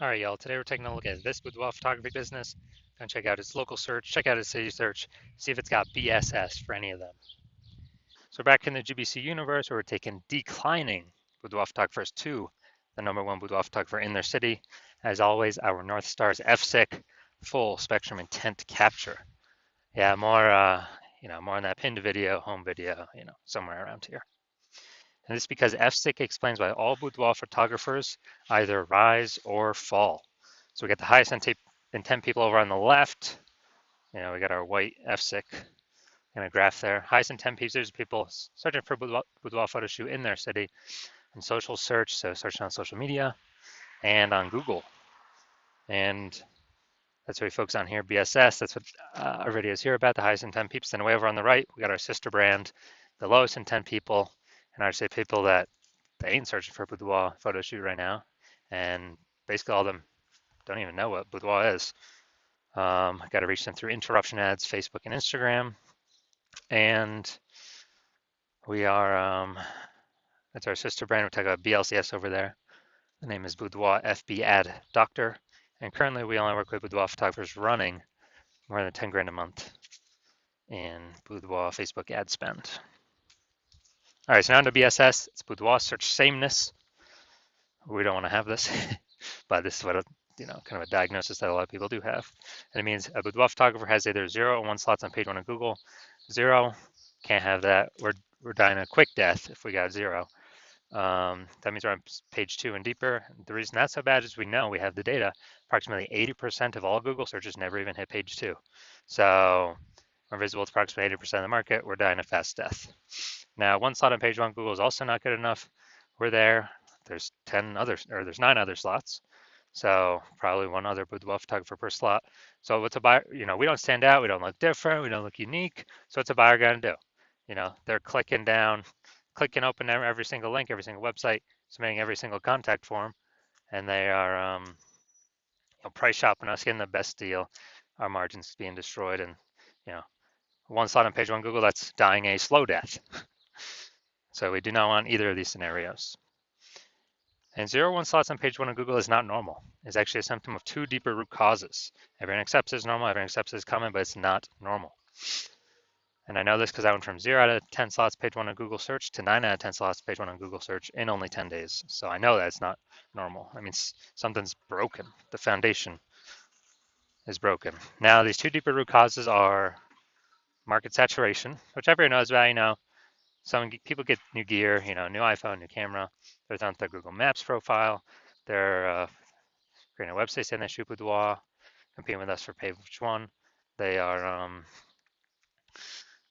All right, y'all. Today we're taking a look at this boudoir photography business. Gonna check out its local search, check out its city search, see if it's got BSS for any of them. So we're back in the GBC universe, where we're taking declining boudoir photographers to the #1 boudoir photographer in their city. As always, our North Star is FSIC, full spectrum intent capture. Yeah, more on that pinned video, home video, somewhere around here. And this is because FSIC explains why all boudoir photographers either rise or fall. So we got the highest intent people over on the left. We got our white FSIC in a graph there. Highest intent people searching for boudoir photo shoot in their city and social search, so searching on social media and on Google. And that's what we focus on here, BSS. That's what our video is here about, the highest intent peeps. Then way over on the right, we got our sister brand, the lowest intent people, and I would say people that they ain't searching for a boudoir photo shoot right now. And basically all of them don't even know what boudoir is. Got to reach them through interruption ads, Facebook and Instagram. And we are, that's our sister brand. We talk about BLCS over there. The name is Boudoir FB Ad Doctor. And currently we only work with boudoir photographers running more than 10 grand a month in boudoir Facebook ad spend. All right, so now to BSS. It's boudoir search sameness. We don't want to have this, but this is what kind of a diagnosis that a lot of people do have. And it means a boudoir photographer has either 0 or 1 slots on page 1 of Google. 0, can't have that. We're dying a quick death if we got 0. That means we're on page 2 and deeper. The reason that's so bad is we know we have the data. Approximately 80% of all Google searches never even hit page 2. So we're visible to approximately 80% of the market. We're dying a fast death. Now, 1 slot on page 1 Google is also not good enough. We're there. There's 9 other slots. So probably 1 other boudoir photographer per slot. So what's a buyer? We don't stand out. We don't look different. We don't look unique. So what's a buyer going to do? They're clicking open every single link, every single website, submitting every single contact form, and they are price shopping us, getting the best deal. Our margins being destroyed, and 1 slot on page 1 Google, that's dying a slow death. So we do not want either of these scenarios. And 0 1 slots on page 1 of Google is not normal. It's actually a symptom of 2 deeper root causes. Everyone accepts it's normal, everyone accepts it's common, but it's not normal. And I know this because I went from 0 out of 10 slots page 1 of Google search to 9 out of 10 slots page 1 on Google search in only 10 days. So I know that's not normal. I mean, something's broken. The foundation is broken. Now, these 2 deeper root causes are market saturation, which everyone knows about. Some people get new gear, new iPhone, new camera. They're on their Google Maps profile. They're creating a website saying they shoot boudoir, competing with us for page 1. They are,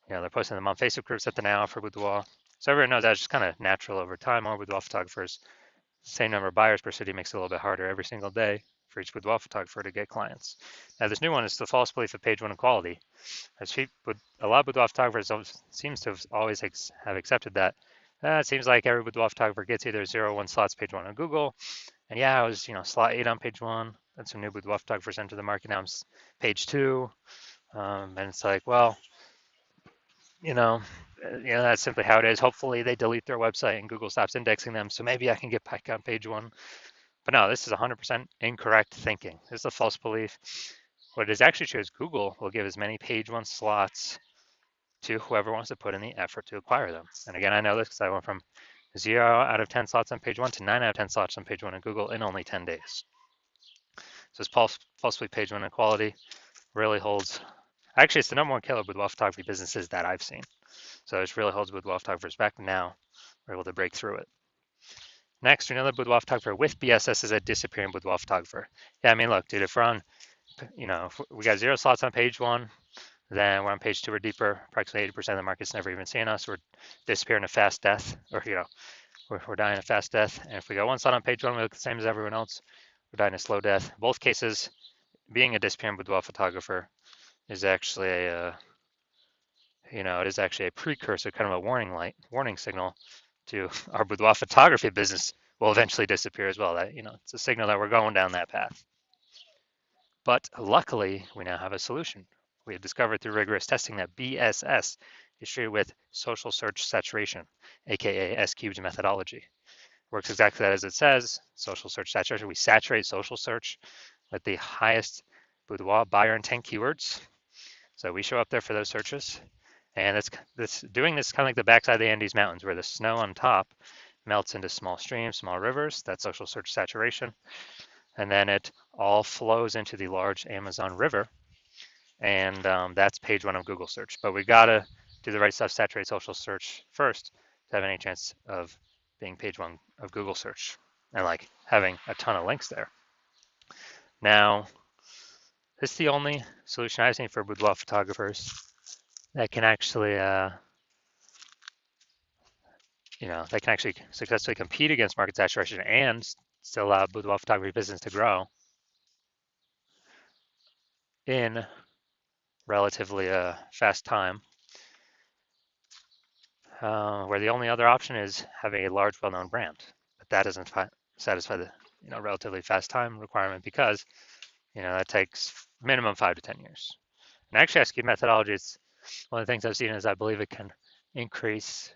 they're posting them on Facebook groups that they now offer boudoir. So everyone knows that's just kind of natural over time. More boudoir photographers, same number of buyers per city makes it a little bit harder every single day for each boudoir photographer to get clients. Now, this new one is the false belief of page 1 equality. A lot of boudoir photographers seems to have always have accepted that. It seems like every boudoir photographer gets either 0 or 1 slots page 1 on Google. And yeah, I was, slot 8 on page 1. That's some new boudoir photographers enter the market. Now I'm page 2. And it's like, well, that's simply how it is. Hopefully they delete their website and Google stops indexing them, so maybe I can get back on page 1. But no, this is 100% incorrect thinking. This is a false belief. What it is actually true is Google will give as many page 1 slots to whoever wants to put in the effort to acquire them. And again, I know this because I went from 0 out of 10 slots on page 1 to 9 out of 10 slots on page 1 in Google in only 10 days. So this falsely page 1 equality really holds. Actually, it's the #1 killer with boudoir photography businesses that I've seen. So it really holds boudoir photographers back. Now we're able to break through it. Next, another boudoir photographer with BSS is a disappearing boudoir photographer. Yeah, I mean, look, dude, if we're on, if we got 0 slots on page 1, then we're on page 2 or deeper. Approximately 80% of the market's never even seen us. We're disappearing a fast death, or we're dying a fast death. And if we got 1 slot on page 1, we look the same as everyone else. We're dying a slow death. In both cases, being a disappearing boudoir photographer is actually it is actually a precursor, kind of a warning signal to our boudoir photography business will eventually disappear as well. That it's a signal that we're going down that path. But luckily, we now have a solution. We have discovered through rigorous testing that BSS is treated with social search saturation, aka S cubed methodology. Works exactly as it says. Social search saturation. We saturate social search with the highest boudoir buyer intent keywords. So we show up there for those searches. And doing this kind of like the backside of the Andes Mountains, where the snow on top melts into small streams, small rivers. That's social search saturation. And then it all flows into the large Amazon River. And that's page one of Google search. But we got to do the right stuff, saturate social search first to have any chance of being page one of Google search and like having a ton of links there. Now, this is the only solution I've seen for boudoir photographers that can actually, they can actually successfully compete against market saturation and still allow boudoir photography business to grow in relatively fast time. Where the only other option is having a large, well-known brand, but that doesn't satisfy the relatively fast time requirement because that takes minimum 5 to 10 years. And actually, SQ methodology, it's one of the things I've seen is I believe it can increase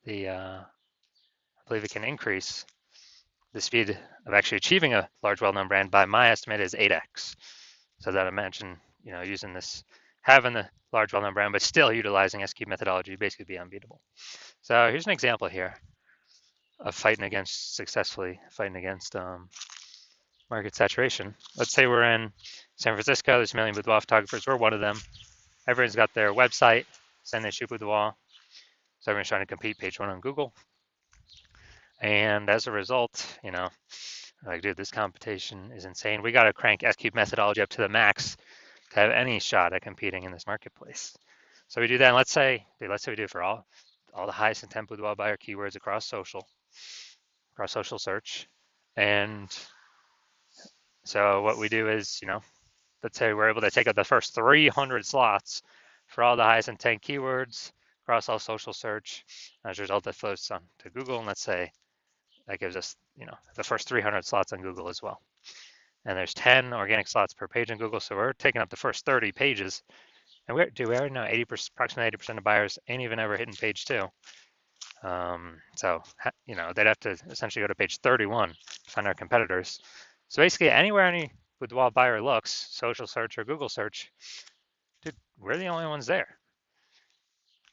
the speed of actually achieving a large, well-known brand. By my estimate, is 8x. So that imagine using this, having the large, well-known brand, but still utilizing SQ methodology, basically be unbeatable. So here's an example here of successfully fighting against market saturation. Let's say we're in San Francisco. There's a million boudoir photographers. We're one of them. Everyone's got their website, saying they shoot boudoir. So everyone's trying to compete page one on Google. And as a result, like, dude, this competition is insane. We got to crank SQ methodology up to the max to have any shot at competing in this marketplace. So we do that. And let's say we do it for all the highest intent boudoir buyer keywords across social search. And so what we do is, let's say we're able to take up the first 300 slots for all the highest intent keywords across all social search. As a result, that flows on to Google. And let's say that gives us, the first 300 slots on Google as well. And there's 10 organic slots per page on Google. So we're taking up the first 30 pages. And we already know approximately 80% of buyers ain't even ever hitting page 2. So, they'd have to essentially go to page 31 to find our competitors. So basically anywhere any boudoir buyer looks, social search or Google search, dude, we're the only ones there.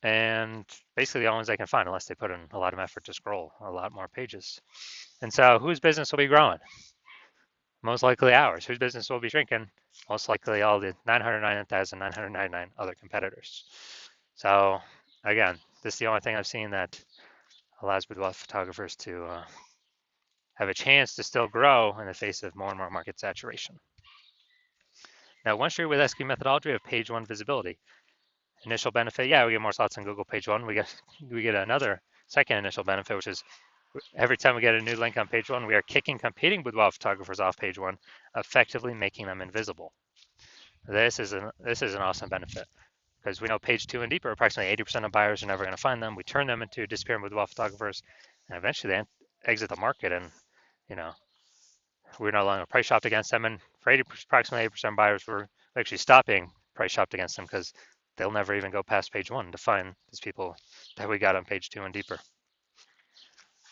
And basically the only ones they can find unless they put in a lot of effort to scroll a lot more pages. And so whose business will be growing? Most likely ours. Whose business will be shrinking? Most likely all the 999,999 other competitors. So again, this is the only thing I've seen that allows boudoir photographers to have a chance to still grow in the face of more and more market saturation. Now, once you're with SQ methodology, we have page one visibility. Initial benefit, we get more slots on Google page one. We get another second initial benefit, which is every time we get a new link on page one, we are kicking competing boudoir photographers off page one, effectively making them invisible. This is an awesome benefit because we know page 2 and deeper, approximately 80% of buyers are never going to find them. We turn them into disappearing boudoir photographers, and eventually they exit the market, and we're no longer price shopped against them. And for approximately 80% of buyers, we're actually stopping price shopped against them because they'll never even go past page 1 to find these people that we got on page 2 and deeper.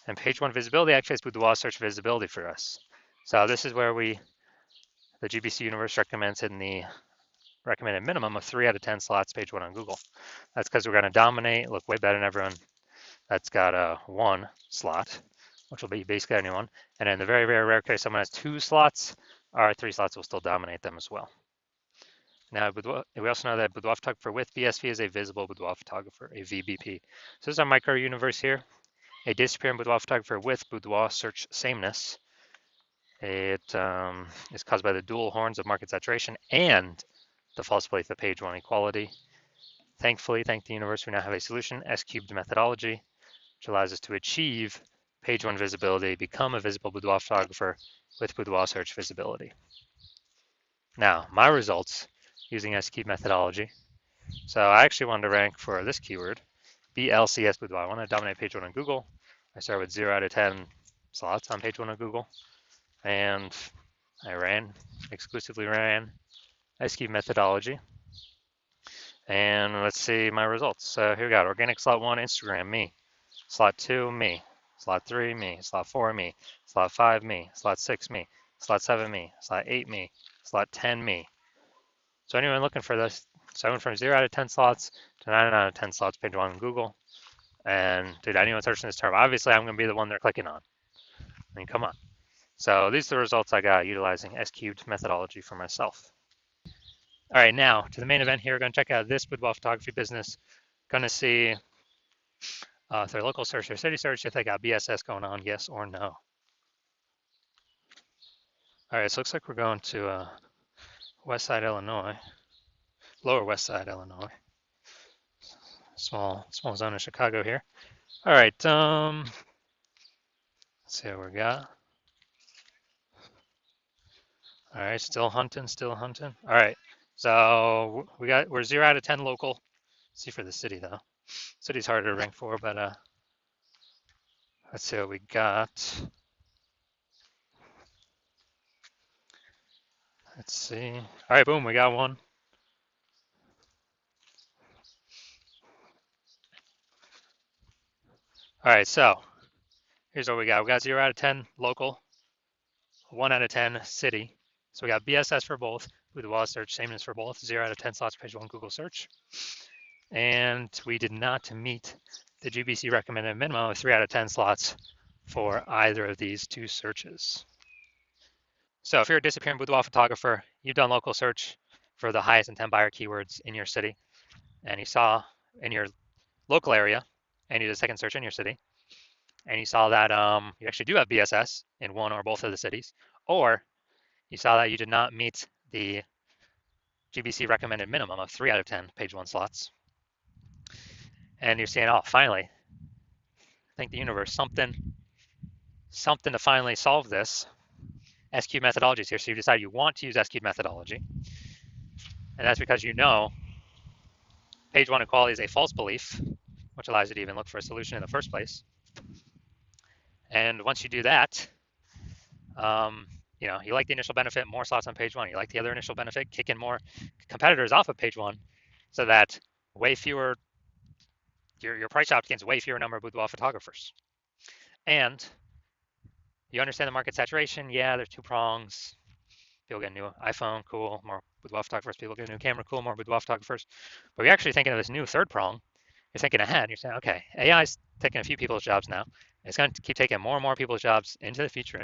And page 1 visibility actually is boudoir search visibility for us. So this is where the GBC universe recommends in the recommended minimum of 3 out of 10 slots page 1 on Google. That's because we're going to dominate, look way better than everyone that's got a 1 slot, which will be basically anyone. And in the very, very rare case someone has 2 slots, our 3 slots will still dominate them as well. Now, we also know that boudoir photographer with BSV is a visible boudoir photographer, a VBP. So this is our micro universe here. A disappearing boudoir photographer with boudoir search sameness. It is caused by the dual horns of market saturation and the false belief of page 1 equality. Thankfully, thank the universe, we now have a solution, S-cubed methodology, which allows us to achieve page 1 visibility, become a visible boudoir photographer with boudoir search visibility. Now, my results using S-cubed methodology. So I actually wanted to rank for this keyword, BLCS boudoir. I want to dominate page 1 on Google. I start with 0 out of 10 slots on page 1 on Google. And I exclusively ran S-cubed methodology. And let's see my results. So here we got organic slot 1, Instagram, me. Slot 2, me. Slot 3, me. Slot 4, me. Slot 5, me. Slot 6, me. Slot 7, me. Slot 8, me. Slot 10, me. So anyone looking for this, so I went from 0 out of 10 slots to 9 out of 10 slots, page 1 on Google. And dude, anyone searching this term, obviously I'm going to be the one they're clicking on. I mean, come on. So these are the results I got utilizing S-cubed methodology for myself. All right, now to the main event here. We're going to check out this boudoir photography business. Going to see if their local search or city search, if they got BSS going on, yes or no. All right, so it looks like we're going to West Side, Illinois, Lower West Side, Illinois. Small zone of Chicago here. All right, let's see what we got. All right, still hunting. All right, so we're 0 out of 10 local. Let's see for the city though. City's harder to rank for, but let's see what we got. Let's see. All right, boom, we got one. All right, so here's what we got. We got 0 out of 10 local, 1 out of 10 city. So we got BSS for both. Boudoir search, sameness for both. 0 out of 10 slots, page 1 Google search. And we did not meet the GBC recommended minimum of 3 out of 10 slots for either of these two searches. So if you're a disappearing boudoir photographer, you've done local search for the highest intent buyer keywords in your city, and you saw in your local area, and you did a second search in your city, and you saw that you actually do have BSS in one or both of the cities, or you saw that you did not meet the GBC recommended minimum of 3 out of 10 page 1 slots, and you're saying, oh, finally, thank the universe, something to finally solve this. S-cubed methodology is here, so you decide you want to use S-cubed methodology, and that's because you know page 1 equality is a false belief, which allows you to even look for a solution in the first place. And once you do that, you like the initial benefit, more slots on page 1. You like the other initial benefit, kicking more competitors off of page 1, so that way fewer, your price out against way fewer number of boudoir photographers. And you understand the market saturation. Yeah, there's two prongs. People get a new iPhone, cool. More boudoir photographers. People get a new camera, cool. More boudoir photographers. But you're actually thinking of this new third prong. You're thinking ahead. You're saying, okay, AI's taking a few people's jobs now. It's going to keep taking more and more people's jobs into the future.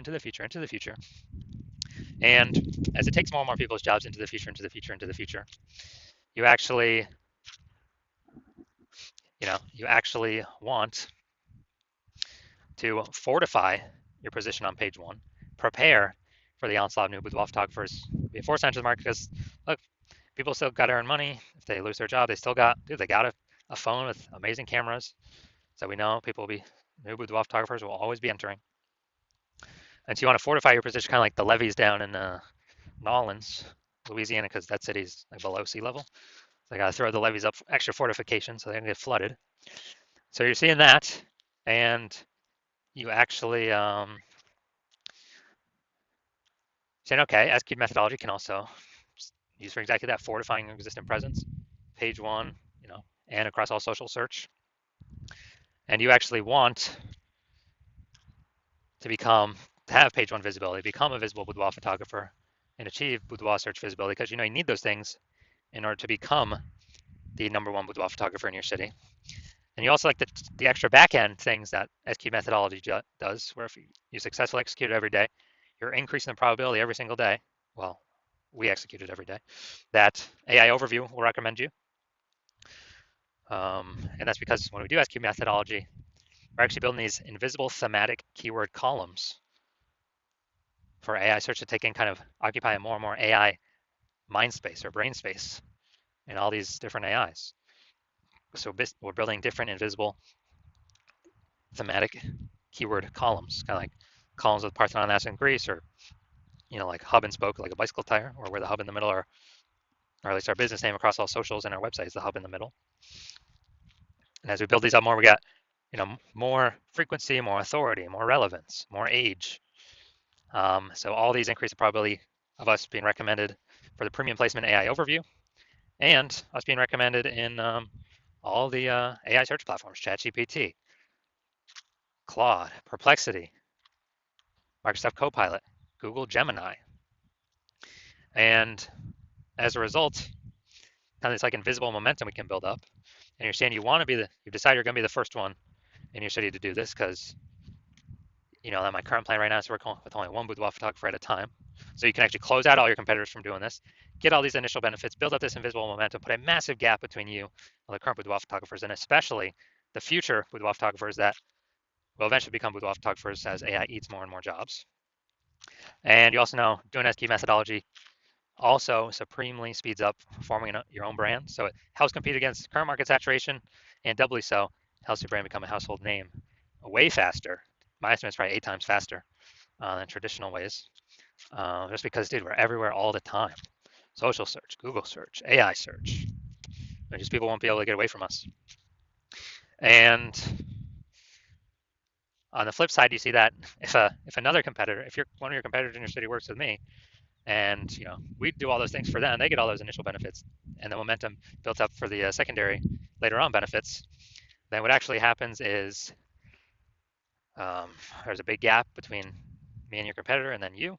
And as it takes more and more people's jobs into the future, you actually, you actually want to fortify your position on page 1, prepare for the onslaught of new boudoir photographers, be forced into the market, because look, people still got to earn money. If they lose their job, they got a phone with amazing cameras. So we know new boudoir photographers will always be entering. And so you want to fortify your position, kind of like the levees down in Nolens, Louisiana, because that city's like below sea level. So they got to throw the levees up, extra fortification, so they don't get flooded. So you're seeing that, and you actually saying, okay, S-cubed methodology can also use for exactly that, fortifying your existing presence, page 1, and across all social search. And you actually want to have page 1 visibility, become a visible boudoir photographer, and achieve boudoir search visibility, because you need those things in order to become the #1 boudoir photographer in your city. And you also like the extra back-end things that S-cubed methodology does, where if you successfully execute it every day, you're increasing the probability every single day. Well, we execute it every day, that AI overview will recommend you. And that's because when we do S-cubed methodology, we're actually building these invisible thematic keyword columns for AI search to take in, kind of occupy more and more AI mind space or brain space in all these different AIs. So we're building different invisible thematic keyword columns, kind of like columns with Parthenon, Athens, and Greece, or like hub and spoke, like a bicycle tire, or where the hub in the middle or at least our business name across all socials and our website is the hub in the middle. And as we build these up more, we got more frequency, more authority, more relevance, more age. So all these increase the probability of us being recommended for the premium placement AI overview, and us being recommended in all the AI search platforms, ChatGPT, Claude, Perplexity, Microsoft Copilot, Google Gemini. And as a result, kind of this like invisible momentum we can build up. And you're saying you decide you're going to be the first one in your city to do this because, that my current plan right now is to work with only one boudoir photographer at a time. So you can actually close out all your competitors from doing this, get all these initial benefits, build up this invisible momentum, put a massive gap between you and the current boudoir photographers, and especially the future boudoir photographers that will eventually become boudoir photographers as AI eats more and more jobs. And you also know doing SQ methodology also supremely speeds up forming your own brand. So it helps compete against current market saturation, and doubly so, helps your brand become a household name way faster. My estimate is probably 8 times faster than traditional ways. Just because, dude, we're everywhere all the time. Social search, Google search, AI search. Just people won't be able to get away from us. And on the flip side, you see that if another competitor, if one of your competitors in your city works with me, and we do all those things for them, they get all those initial benefits, and the momentum built up for the secondary later on benefits. Then what actually happens is there's a big gap between me and your competitor, and then you.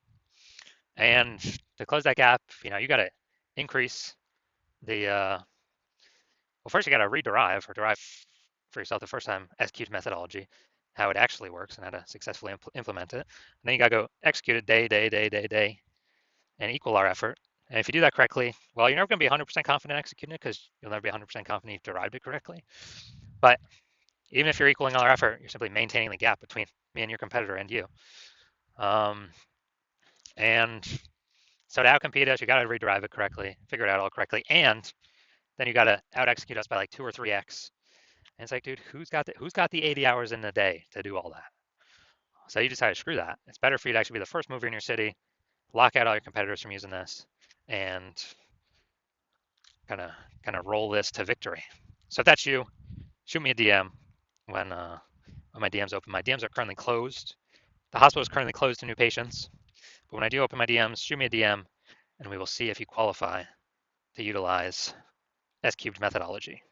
And to close that gap, you got to increase the well, first you got to rederive or derive for yourself the first time execute methodology, how it actually works and how to successfully implement it. And then you got to go execute it day, and equal our effort. And if you do that correctly, well, you're never going to be 100% confident executing it because you'll never be 100% confident you've derived it correctly. But even if you're equaling all our effort, you're simply maintaining the gap between me and your competitor and you. And so to outcompete us, you got to rederive it correctly, figure it out all correctly, and then you got to out execute us by like 2 or 3x. And it's like, dude, who's got the 80 hours in the day to do all that? So you decide to screw that. It's better for you to actually be the first mover in your city, lock out all your competitors from using this, and kind of roll this to victory. So if that's you, shoot me a DM when my DMs open. My DMs are currently closed. The hospital is currently closed to new patients, but when I do open my DMs, shoot me a DM, and we will see if you qualify to utilize S cubed methodology.